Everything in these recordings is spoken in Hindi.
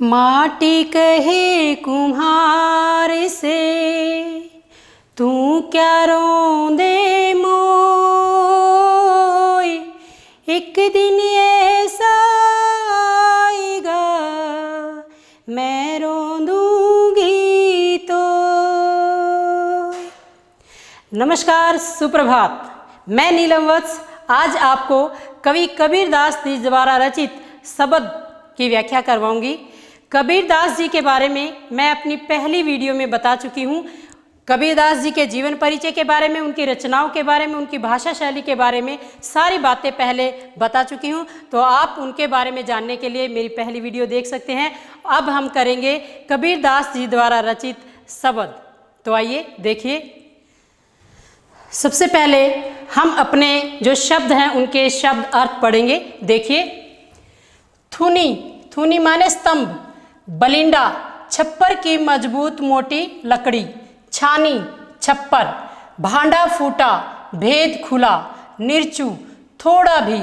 माटी कहे कुम्हार से तू क्या रोंदे मोय, एक दिन ऐसा आएगा मैं रोंदूंगी तो। नमस्कार, सुप्रभात। मैं नीलम वत्स आज आपको कवि कबीरदास जी द्वारा रचित शब्द की व्याख्या करवाऊंगी। कबीरदास जी के बारे में मैं अपनी पहली वीडियो में बता चुकी हूँ। कबीरदास जी के जीवन परिचय के बारे में, उनकी रचनाओं के बारे में, उनकी भाषा शैली के बारे में सारी बातें पहले बता चुकी हूँ, तो आप उनके बारे में जानने के लिए मेरी पहली वीडियो देख सकते हैं। अब हम करेंगे कबीरदास जी द्वारा रचित शब्द। तो आइए देखिए। सबसे पहले हम अपने जो शब्द हैं उनके शब्द अर्थ पढ़ेंगे। देखिए, थूनी, थूनी माने स्तंभ, बलिंडा छप्पर की मजबूत मोटी लकड़ी, छानी छप्पर, भांडा फूटा भेद खुला, निरचू थोड़ा भी,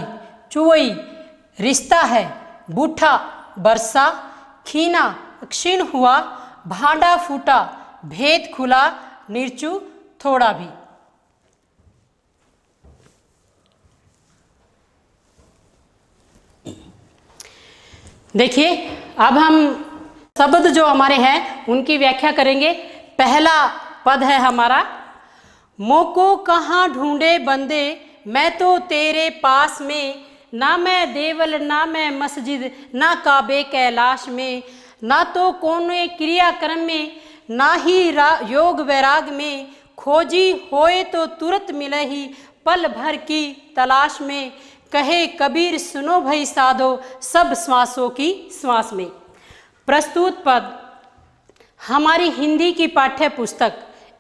चुवई रिश्ता है, बूठा बरसा, खीना क्षीण हुआ, भांडा फूटा भेद खुला, निरचू थोड़ा भी। देखिए, अब हम शब्द जो हमारे हैं उनकी व्याख्या करेंगे। पहला पद है हमारा, मोको कहाँ ढूंढे बंदे मैं तो तेरे पास में, ना मैं देवल ना मैं मस्जिद ना काबे कैलाश में, ना तो कोने क्रियाक्रम में ना ही योग वैराग में, खोजी होए तो तुरंत मिले ही पल भर की तलाश में, कहे कबीर सुनो भई साधो सब श्वासों की श्वास में। प्रस्तुत पद हमारी हिंदी की पाठ्य पुस्तक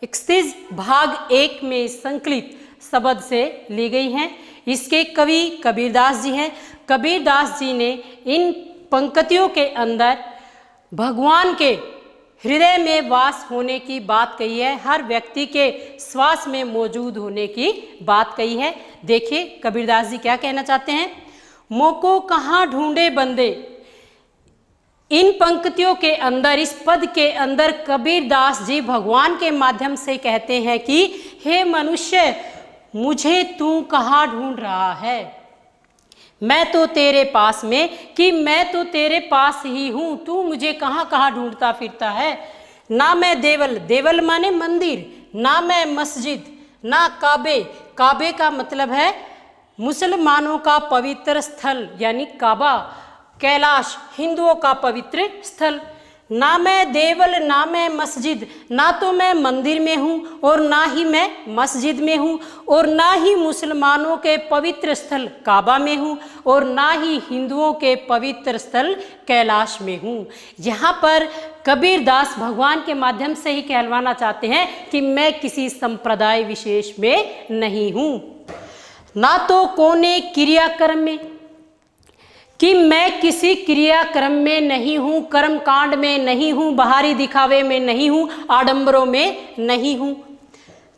एक्सरसाइज भाग 1 में संकलित शब्द से ली गई हैं। इसके कवि कबीरदास जी हैं। कबीरदास जी ने इन पंक्तियों के अंदर भगवान के हृदय में वास होने की बात कही है, हर व्यक्ति के श्वास में मौजूद होने की बात कही है। देखिए कबीरदास जी क्या कहना चाहते हैं। मोको कहाँ ढूंढे बंदे, इन पंक्तियों के अंदर, इस पद के अंदर कबीरदास जी भगवान के माध्यम से कहते हैं कि हे मनुष्य, मुझे तू कहाँ ढूंढ रहा है, मैं तो तेरे पास में, कि मैं तो तेरे पास ही हूँ, तू मुझे कहाँ कहाँ ढूंढता फिरता है। ना मैं देवल, देवल माने मंदिर, ना मैं मस्जिद ना काबे, काबे का मतलब है मुसलमानों का पवित्र स्थल यानी काबा, कैलाश हिंदुओं का पवित्र स्थल, ना मैं देवल ना मैं मस्जिद, ना तो मैं मंदिर में हूँ और ना ही मैं मस्जिद में हूँ, और ना ही मुसलमानों के पवित्र स्थल काबा में हूँ, और ना ही हिंदुओं के पवित्र स्थल कैलाश में हूँ। यहाँ पर कबीरदास भगवान के माध्यम से ही कहलवाना चाहते हैं कि मैं किसी संप्रदाय विशेष में नहीं हूँ, ना तो कोने क्रियाक्रम में, कि मैं किसी क्रियाक्रम में नहीं हूँ, कर्म कांड में नहीं हूँ, बाहरी दिखावे में नहीं हूँ, आडंबरों में नहीं हूँ,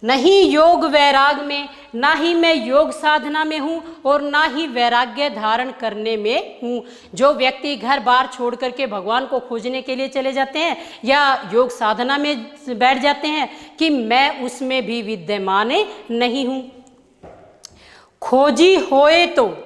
नहीं योग वैराग में, ना ही मैं योग साधना में हूँ और ना ही वैराग्य धारण करने में हूँ। जो व्यक्ति घर बार छोड़ करके भगवान को खोजने के लिए चले जाते हैं या योग साधना में बैठ जाते हैं, कि मैं उसमें भी विद्यमान नहीं हूँ। खोजी होए तो,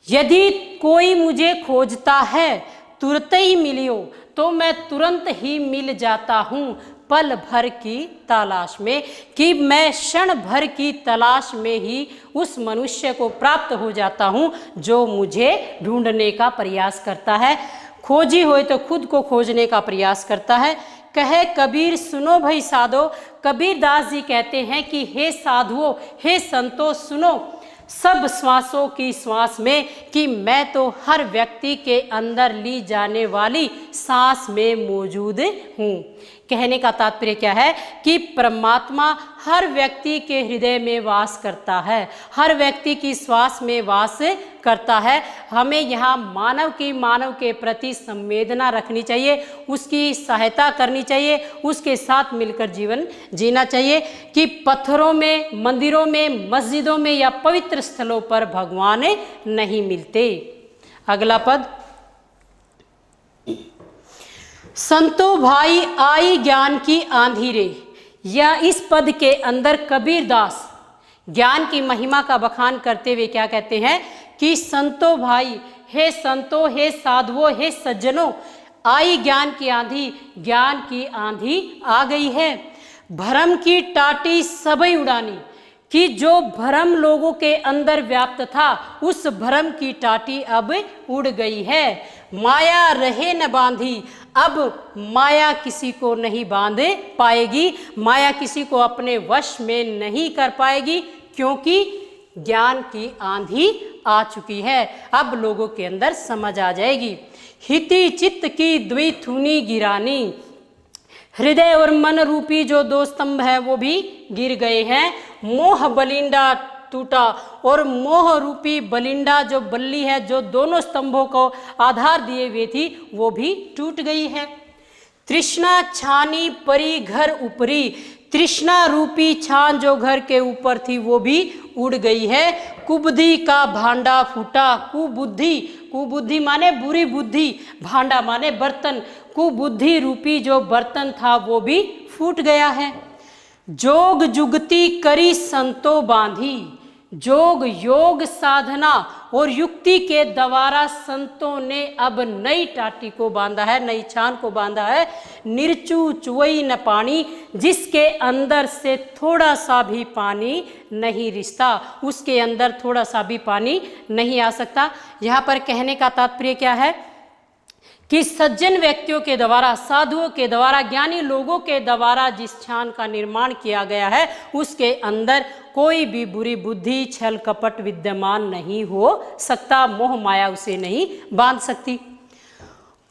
यदि कोई मुझे खोजता है तुरंत ही मिलियो, तो मैं तुरंत ही मिल जाता हूँ पल भर की तलाश में, कि मैं क्षण भर की तलाश में ही उस मनुष्य को प्राप्त हो जाता हूँ जो मुझे ढूंढने का प्रयास करता है। खोजी होए तो खुद को खोजने का प्रयास करता है। कहे कबीर सुनो भाई साधो, कबीरदास जी कहते हैं कि हे साधुओं, हे संतों, सुनो सब श्वासों की श्वास में, कि मैं तो हर व्यक्ति के अंदर ली जाने वाली सांस में मौजूद हूँ। कहने का तात्पर्य क्या है कि परमात्मा हर व्यक्ति के हृदय में वास करता है, हर व्यक्ति की श्वास में वास करता है। हमें यहाँ मानव के प्रति संवेदना रखनी चाहिए, उसकी सहायता करनी चाहिए, उसके साथ मिलकर जीवन जीना चाहिए, कि पत्थरों में, मंदिरों में, मस्जिदों में या पवित्र स्थलों पर भगवान नहीं मिलते। अगला पद, संतो भाई आई ज्ञान की आंधी रे। या इस पद के अंदर कबीरदास ज्ञान की महिमा का बखान करते हुए क्या कहते हैं कि संतो भाई, हे संतो, हे साधुओं, हे सज्जनों, आई ज्ञान की आंधी, ज्ञान की आंधी आ गई है। भरम की टाटी सबई उड़ानी, कि जो भ्रम लोगों के अंदर व्याप्त था उस भ्रम की टाटी अब उड़ गई है। माया रहे न बांधी, अब माया किसी को नहीं बांध पाएगी, माया किसी को अपने वश में नहीं कर पाएगी, क्योंकि ज्ञान की आंधी आ चुकी है। अब लोगों के अंदर समझ आ जाएगी। हिति चित्त की द्विथुनी गिरानी, हृदय और मन रूपी जो दो स्तंभ है वो भी गिर गए हैं। मोह बलिंडा टूटा, और मोह रूपी बलिंडा जो बल्ली है जो दोनों स्तंभों को आधार दिए हुए थी वो भी टूट गई है। तृष्णा छानी परी घर ऊपरी, तृष्णा रूपी छान जो घर के ऊपर थी वो भी उड़ गई है। कुबुद्धि का भांडा फूटा, कुबुद्धि, कुबुद्धि माने बुरी बुद्धि, भांडा माने बर्तन, कुबुद्धि रूपी जो बर्तन था वो भी फूट गया है। जोग जुगती करी संतो बांधी, जोग योग साधना और युक्ति के द्वारा संतों ने अब नई टाटी को बांधा है, नई छान को बांधा है। निर्चु चुवई न पानी, जिसके अंदर से थोड़ा सा भी पानी नहीं रिश्ता, उसके अंदर थोड़ा सा भी पानी नहीं आ सकता। यहाँ पर कहने का तात्पर्य क्या है कि सज्जन व्यक्तियों के द्वारा, साधुओं के द्वारा, ज्ञानी लोगों के द्वारा जिस छान का निर्माण किया गया है उसके अंदर कोई भी बुरी बुद्धि, छल कपट विद्यमान नहीं हो सकता, मोह माया उसे नहीं बांध सकती।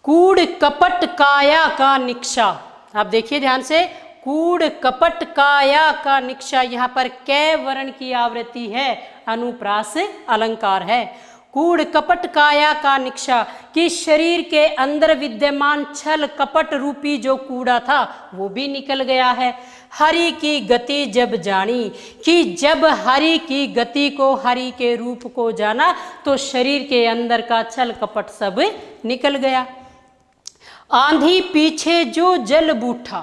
कूड़ कपट काया का निक्षा, आप देखिए ध्यान से, कूड़ कपट काया का निक्षा, यहाँ पर कै वर्ण की आवृत्ति है, अनुप्रास अलंकार है। कूड़ कपट काया का निक्षा, कि शरीर के अंदर विद्यमान छल कपट रूपी जो कूड़ा था वो भी निकल गया है। हरि की गति जब जानी, कि जब हरि की गति को, हरि के रूप को जाना तो शरीर के अंदर का छल कपट सब निकल गया। आंधी पीछे जो जल बूठा,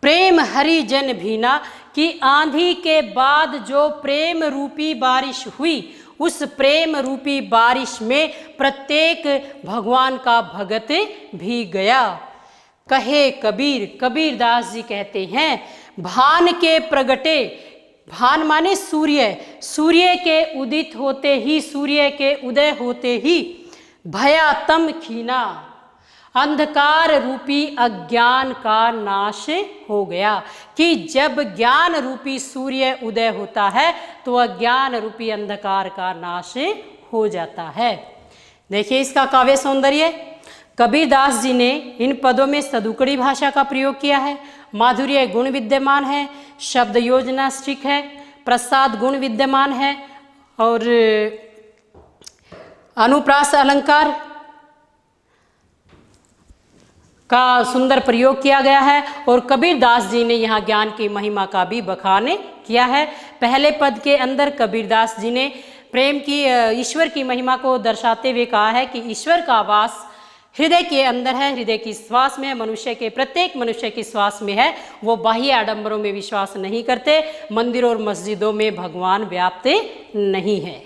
प्रेम हरि जन भीना, कि आंधी के बाद जो प्रेम रूपी बारिश हुई उस प्रेम रूपी बारिश में प्रत्येक भगवान का भगत भी गया। कहे कबीर, कबीरदास जी कहते हैं, भान के प्रगटे, भान माने सूर्य, सूर्य के उदित होते ही, सूर्य के उदय होते ही भया तम खीना, अंधकार रूपी अज्ञान का नाश हो गया। कि जब ज्ञान रूपी सूर्य उदय होता है तो अज्ञान रूपी अंधकार का नाश हो जाता है। देखिए इसका काव्य सौंदर्य, कबीरदास जी ने इन पदों में सदुकड़ी भाषा का प्रयोग किया है, माधुर्य गुण विद्यमान है, शब्द योजना स्टिक है, प्रसाद गुण विद्यमान है और अनुप्रास अलंकार का सुंदर प्रयोग किया गया है। और कबीरदास जी ने यहाँ ज्ञान की महिमा का भी बखान किया है। पहले पद के अंदर कबीरदास जी ने प्रेम की, ईश्वर की महिमा को दर्शाते हुए कहा है कि ईश्वर का वास हृदय के अंदर है, हृदय की श्वास में है, मनुष्य के, प्रत्येक मनुष्य की श्वास में है। वो बाह्य आडंबरों में विश्वास नहीं करते, मंदिरों और मस्जिदों में भगवान व्याप्त नहीं है।